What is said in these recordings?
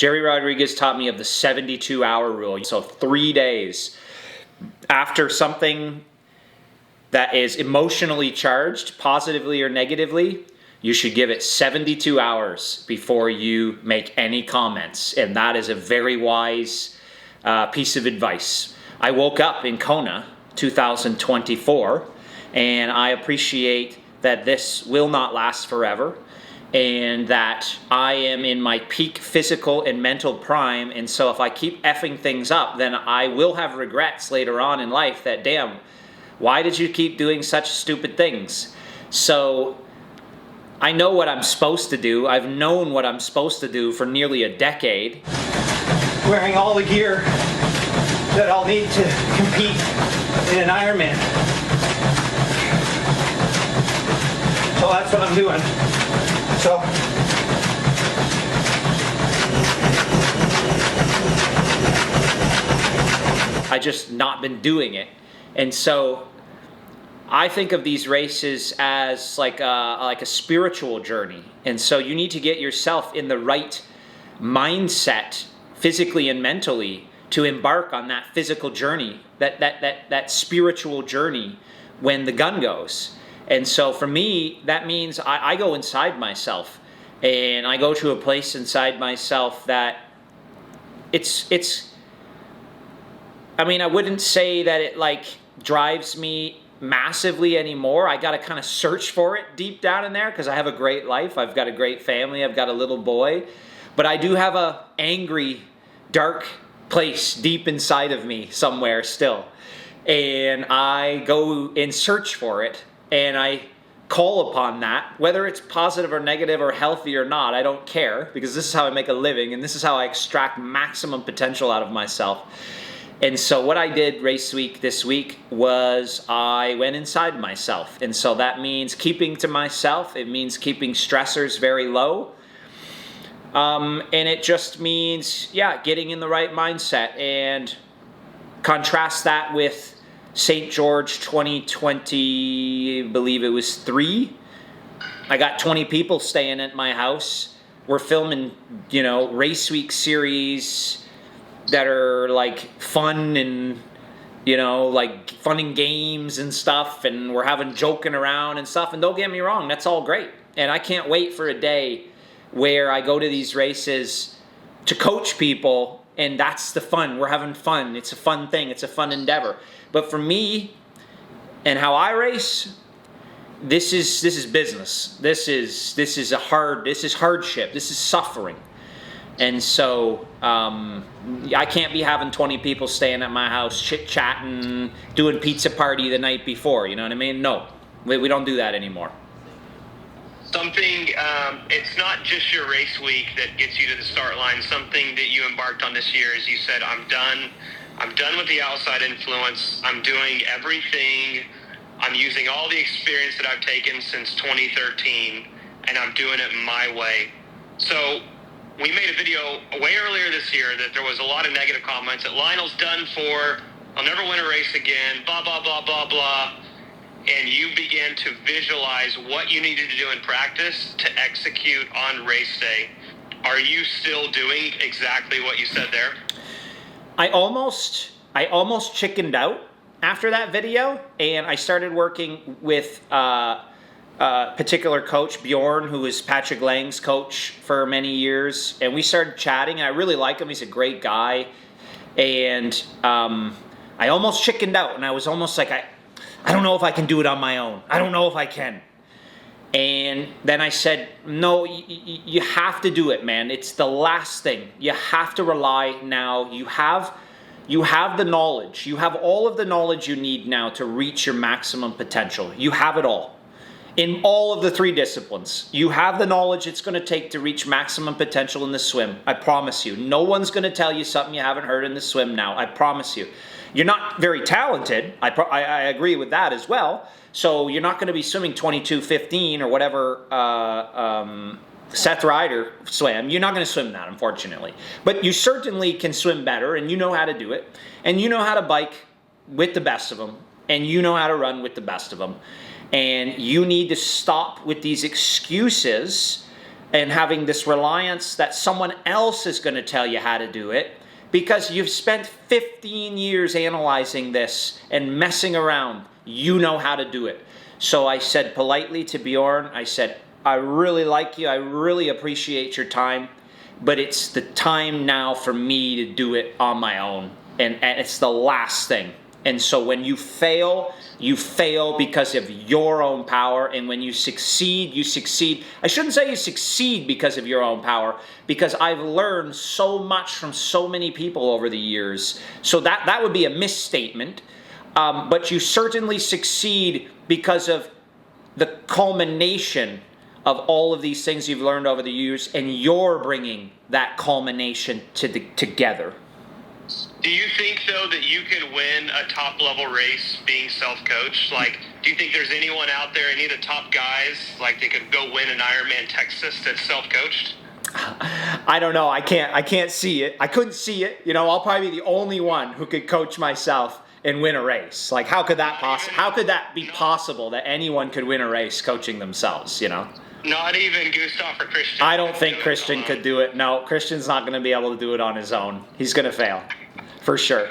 Jerry Rodriguez taught me of the 72-hour rule. So 3 days after something that is emotionally charged, positively or negatively, you should give it 72 hours before you make any comments. And that is a very wise piece of advice. I woke up in Kona 2024, and I appreciate that this will not last forever, and that I am in my peak physical and mental prime. And so if I keep effing things up, then I will have regrets later on in life that, damn, why did you keep doing such stupid things? So I know what I'm supposed to do. I've known what I'm supposed to do for nearly a decade. Wearing all the gear that I'll need to compete in an Ironman. So that's what I'm doing. So I just not been doing it. And so I think of these races as like a spiritual journey. And so you need to get yourself in the right mindset, physically and mentally, to embark on that physical journey, that spiritual journey when the gun goes. And so for me, that means I go inside myself, and I go to a place inside myself that I mean, I wouldn't say that it like drives me massively anymore. I got to kind of search for it deep down in there, because I have a great life. I've got a great family. I've got a little boy. But I do have a angry, dark place deep inside of me somewhere still. And I go and search for it, and I call upon that, whether it's positive or negative or healthy or not. I don't care, because this is how I make a living, and this is how I extract maximum potential out of myself. And so what I did race week this week was I went inside myself. And so that means keeping to myself. It means keeping stressors very low. And it just means, getting in the right mindset. And contrast that with St. George 2020, I believe it was 3. I got 20 people staying at my house. We're filming, race week series that are like fun and, like fun and games and stuff. And we're having joking around and stuff. And don't get me wrong, that's all great. And I can't wait for a day where I go to these races to coach people, and that's the fun. We're having fun. It's a fun thing. It's a fun endeavor. But for me and how I race, this is business. This is hardship. This is suffering. And so I can't be having 20 people staying at my house, chit-chatting, doing pizza party the night before. You know what I mean? No, we don't do that anymore. Something, it's not just your race week that gets you to the start line. Something that you embarked on this year is you said, I'm done with the outside influence. I'm doing everything. I'm using all the experience that I've taken since 2013, and I'm doing it my way. So we made a video way earlier this year that there was a lot of negative comments that Lionel's done for, I'll never win a race again, blah, blah, blah, blah, blah. And you began to visualize what you needed to do in practice to execute on race day. Are you still doing exactly what you said there? I almost chickened out after that video, and I started working with particular coach, Bjorn, who was Patrick Lang's coach for many years, and we started chatting, and I really like him. He's a great guy, and I almost chickened out, and I was almost like, I don't know if I can do it on my own. I don't know if I can. And then I said, no, you have to do it, man. It's the last thing. You have to rely now. You have the knowledge. You have all of the knowledge you need now to reach your maximum potential. You have it all. In all of the 3 disciplines, you have the knowledge it's going to take to reach maximum potential in the swim. I promise you. No one's going to tell you something you haven't heard in the swim now. I promise you. You're not very talented. I agree with that as well. So you're not going to be swimming 22:15 or whatever Seth Ryder swam. You're not going to swim that, unfortunately. But you certainly can swim better, and you know how to do it. And you know how to bike with the best of them. And you know how to run with the best of them. And you need to stop with these excuses and having this reliance that someone else is going to tell you how to do it, because you've spent 15 years analyzing this and messing around. You know how to do it. So I said politely to Bjorn, I said, I really like you. I really appreciate your time, but it's the time now for me to do it on my own. And it's the last thing. And so when you fail because of your own power. And when you succeed, you succeed. I shouldn't say you succeed because of your own power, because I've learned so much from so many people over the years. So that would be a misstatement. But you certainly succeed because of the culmination of all of these things you've learned over the years, and you're bringing that culmination together. Do you think, though, that you can win a top-level race being self-coached? Like, do you think there's anyone out there, any of the top guys, like they could go win an Ironman Texas that's self-coached? I don't know. I can't see it. I couldn't see it. You know, I'll probably be the only one who could coach myself and win a race. Like, how could that be possible that anyone could win a race coaching themselves, you know? Not even Gustav or Christian. I don't think Christian could do it. No, Christian's not going to be able to do it on his own. He's going to fail, for sure.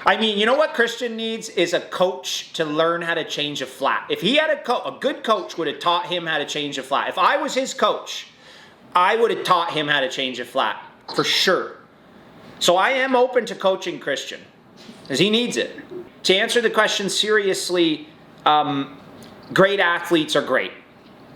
I mean, you know what Christian needs is a coach to learn how to change a flat. If he had a good coach would have taught him how to change a flat. If I was his coach, I would have taught him how to change a flat, for sure. So I am open to coaching Christian, because he needs it. To answer the question seriously, great athletes are great.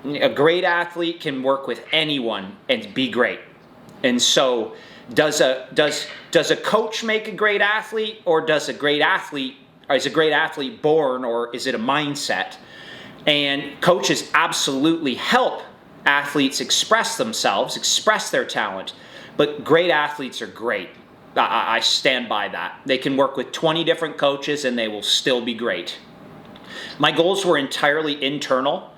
A great athlete can work with anyone and be great. And so does a coach make a great athlete, or is a great athlete born, or is it a mindset? And coaches absolutely help athletes express themselves, express their talent. But great athletes are great. I stand by that. They can work with 20 different coaches and they will still be great. My goals were entirely internal.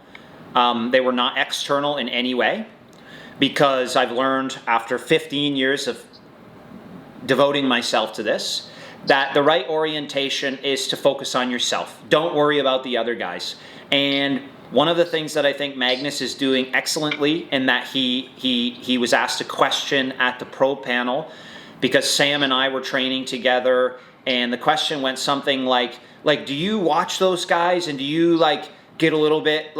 They were not external in any way, because I've learned after 15 years of devoting myself to this that the right orientation is to focus on yourself. Don't worry about the other guys. And one of the things that I think Magnus is doing excellently, in that he was asked a question at the pro panel, because Sam and I were training together, and the question went something like do you watch those guys, and do you get a little bit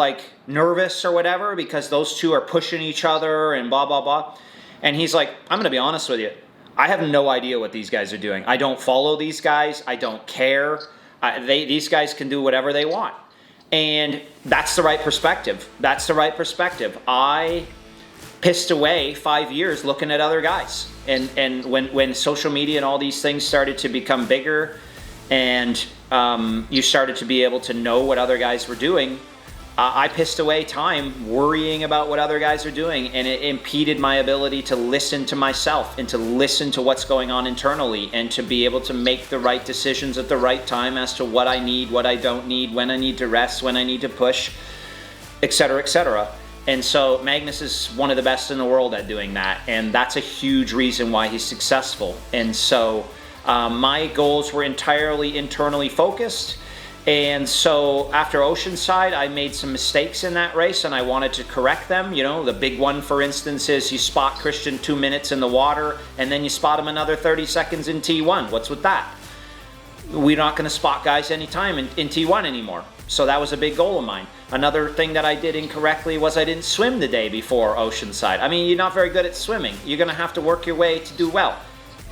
nervous or whatever because those two are pushing each other and blah blah blah? And he's like, I'm going to be honest with you, I have no idea what these guys are doing. I don't follow these guys. I don't care. These guys can do whatever they want. And that's the right perspective. That's the right perspective. I pissed away 5 years looking at other guys. And when social media and all these things started to become bigger, and you started to be able to know what other guys were doing, I pissed away time worrying about what other guys are doing, and it impeded my ability to listen to myself and to listen to what's going on internally, and to be able to make the right decisions at the right time as to what I need, what I don't need, when I need to rest, when I need to push, etc., etc. And so Magnus is one of the best in the world at doing that, and that's a huge reason why he's successful. And so my goals were entirely internally focused. And so after Oceanside, I made some mistakes in that race, and I wanted to correct them. You know, the big one, for instance, is you spot Christian 2 minutes in the water, and then you spot him another 30 seconds in T1. What's with that? We're not going to spot guys anytime in T1 anymore. So that was a big goal of mine. Another thing that I did incorrectly was I didn't swim the day before Oceanside. I mean, you're not very good at swimming. You're going to have to work your way to do well.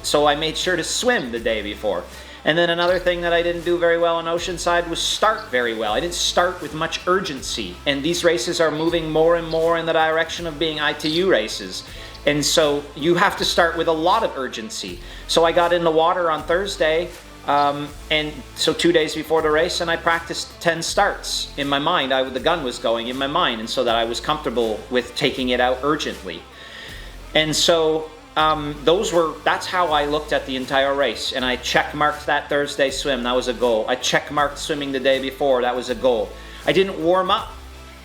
So I made sure to swim the day before. And then another thing that I didn't do very well on Oceanside was start very well. I didn't start with much urgency. And these races are moving more and more in the direction of being ITU races. And so you have to start with a lot of urgency. So I got in the water on Thursday, and so 2 days before the race, and I practiced 10 starts in my mind. The gun was going in my mind, and so that I was comfortable with taking it out urgently. And so that's how I looked at the entire race. And I check-marked that Thursday swim. That was a goal. I check-marked swimming the day before. That was a goal. I didn't warm up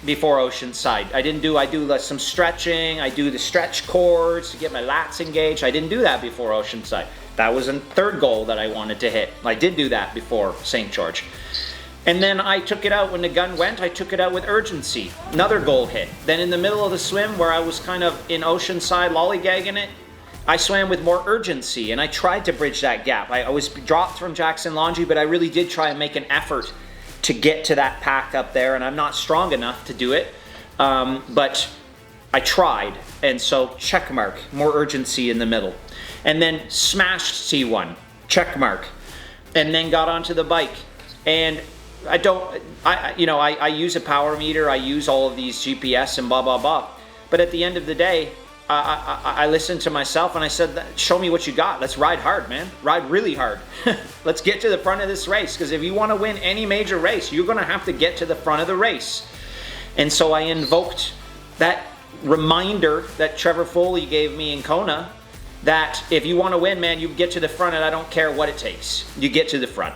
before Oceanside. I do some stretching. I do the stretch cords to get my lats engaged. I didn't do that before Oceanside. That was a third goal that I wanted to hit. I did do that before St. George. And then I took it out when the gun went. I took it out with urgency. Another goal hit. Then in the middle of the swim, where I was kind of in Oceanside lollygagging it, I swam with more urgency, and I tried to bridge that gap. I was dropped from Jackson Laundry, but I really did try and make an effort to get to that pack up there, and I'm not strong enough to do it, but I tried. And so check mark, more urgency in the middle. And then smashed C1, check mark. And then got onto the bike. And I use a power meter, I use all of these GPS and blah, blah, blah. But at the end of the day, I listened to myself and I said, show me what you got. Let's ride hard, man. Ride really hard. Let's get to the front of this race, because if you want to win any major race, you're going to have to get to the front of the race. And so I invoked that reminder that Trevor Foley gave me in Kona, that if you want to win, man, you get to the front, and I don't care what it takes. You get to the front.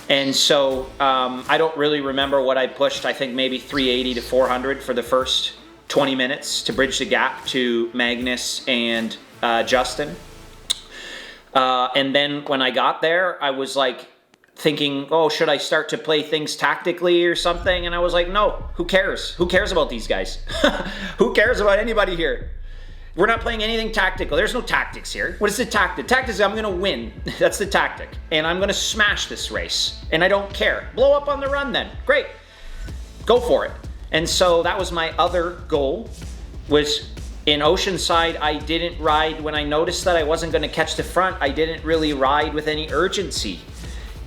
And so I don't really remember what I pushed. I think maybe 380 to 400 for the first 20 minutes to bridge the gap to Magnus and Justin. And then when I got there, I was like thinking, oh, should I start to play things tactically or something? And I was like, no, who cares? Who cares about these guys? Who cares about anybody here? We're not playing anything tactical. There's no tactics here. What is the tactic? Tactics is I'm going to win. That's the tactic. And I'm going to smash this race. And I don't care. Blow up on the run then. Great. Go for it. And so that was my other goal, was in Oceanside, I didn't ride, when I noticed that I wasn't going to catch the front, I didn't really ride with any urgency.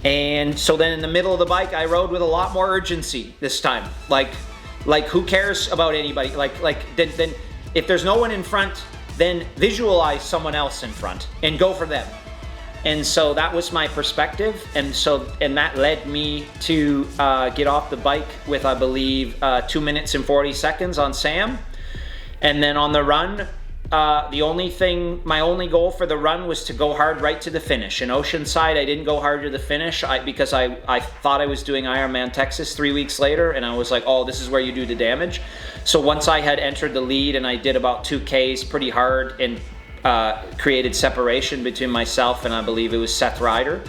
And so then in the middle of the bike, I rode with a lot more urgency this time. Like who cares about anybody? Then if there's no one in front, then visualize someone else in front and go for them. And so that was my perspective, and that led me to get off the bike with, I believe, 2 minutes and 40 seconds on Sam. And then on the run, my only goal for the run was to go hard right to the finish. In Oceanside, I didn't go hard to the finish because I thought I was doing Ironman Texas 3 weeks later, and I was like, oh, this is where you do the damage. So once I had entered the lead and I did about 2Ks pretty hard and created separation between myself and I believe it was Seth Ryder,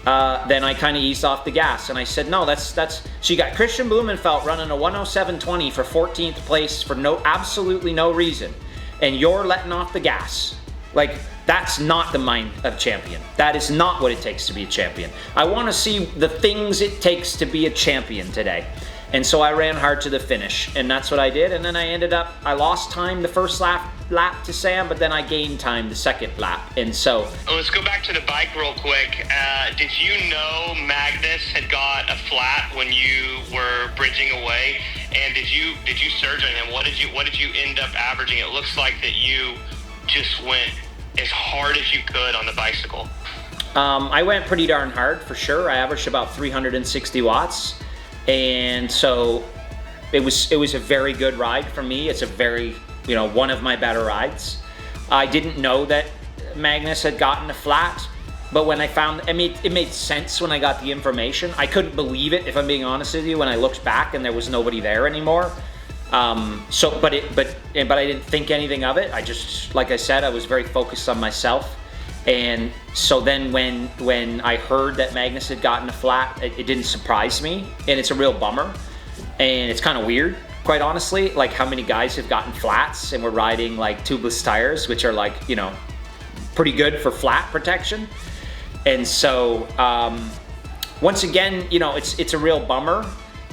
then I kind of eased off the gas, and I said, no, that's so you got Christian Blumenfeld running a 107.20 for 14th place for absolutely no reason, and you're letting off the gas. Like, that's not the mind of champion. That is not what it takes to be a champion. I want to see the things it takes to be a champion today. And so I ran hard to the finish, and that's what I did. And then I lost time the first lap to Sam, but then I gained time the second lap. And so... Let's go back to the bike real quick. Did you know Magnus had got a flat when you were bridging away? And did you surge on him? What did you end up averaging? It looks like that you just went as hard as you could on the bicycle. I went pretty darn hard, for sure. I averaged about 360 watts. And so it was a very good ride for me. It's a very, one of my better rides. I didn't know that Magnus had gotten a flat, but when it made sense when I got the information. I couldn't believe it, if I'm being honest with you, when I looked back and there was nobody there anymore. But I didn't think anything of it. I just, like I said, I was very focused on myself. And so then when I heard that Magnus had gotten a flat, it didn't surprise me, and it's a real bummer, and it's kind of weird, quite honestly, like how many guys have gotten flats and we're riding like tubeless tires, which are like, pretty good for flat protection. And so once again, it's a real bummer,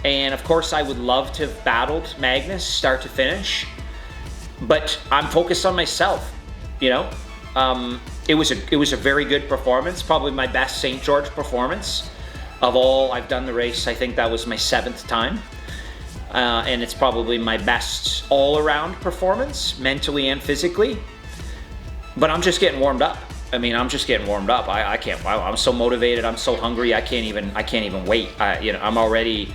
and of course I would love to have battled Magnus start to finish, but I'm focused on myself. It was a very good performance, probably my best St. George performance of all I've done the race. I think that was my 7th time, and it's probably my best all-around performance, mentally and physically. But I'm just getting warmed up. I'm just getting warmed up. I can't. I'm so motivated. I'm so hungry. I can't even wait. I'm already.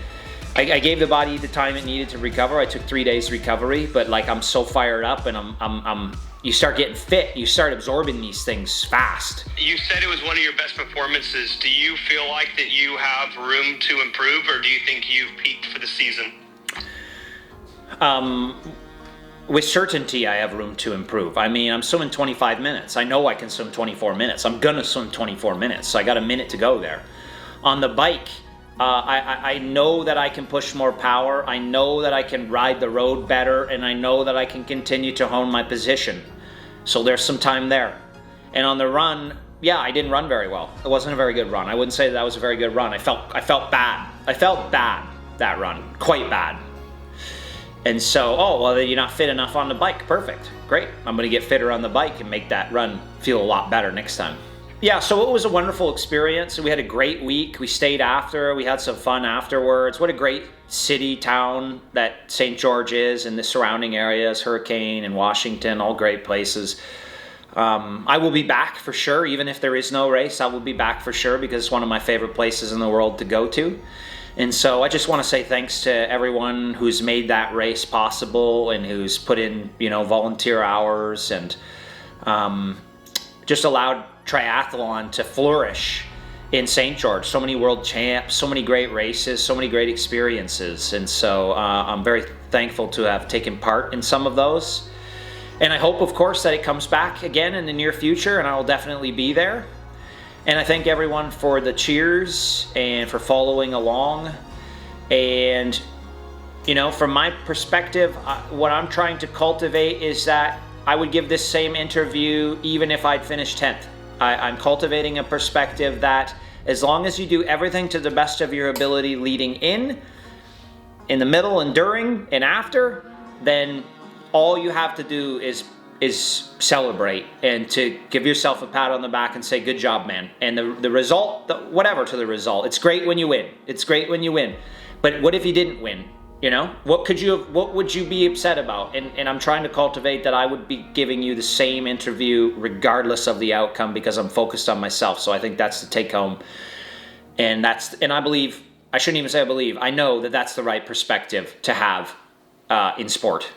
I gave the body the time it needed to recover. I took 3 days recovery, but like I'm so fired up, and I'm you start getting fit, you start absorbing these things fast. You said it was one of your best performances. Do you feel like that you have room to improve, or do you think you've peaked for the season? With certainty, I have room to improve. I'm swimming 25 minutes. I know I can swim 24 minutes. I'm gonna swim 24 minutes, so I got a minute to go there. On the bike, I know that I can push more power. I know that I can ride the road better, and I know that I can continue to hone my position. So there's some time there. And on the run, yeah, I didn't run very well. It wasn't a very good run. I wouldn't say that was a very good run. I felt bad. I felt bad that run, quite bad. And so, oh, well, you're not fit enough on the bike. Perfect, great. I'm gonna get fitter on the bike and make that run feel a lot better next time. Yeah, so it was a wonderful experience. We had a great week. We stayed after. We had some fun afterwards. What a great city, town that St. George is, and the surrounding areas, Hurricane and Washington, all great places. I will be back for sure, even if there is no race. I will be back for sure because it's one of my favorite places in the world to go to. And so I just want to say thanks to everyone who's made that race possible and who's put in, volunteer hours and just allowed triathlon to flourish in St. George. So many world champs, so many great races, so many great experiences. And so I'm very thankful to have taken part in some of those. And I hope, of course, that it comes back again in the near future, and I will definitely be there. And I thank everyone for the cheers and for following along. And, from my perspective, what I'm trying to cultivate is that I would give this same interview even if I'd finished 10th. I'm cultivating a perspective that as long as you do everything to the best of your ability leading in the middle and during and after, then all you have to do is celebrate and to give yourself a pat on the back and say, good job, man. And the result, whatever to the result, it's great when you win. It's great when you win. But what if you didn't win? What would you be upset about? And I'm trying to cultivate that I would be giving you the same interview regardless of the outcome because I'm focused on myself. So I think that's the take home. And I believe, I shouldn't even say I believe, I know that that's the right perspective to have in sport.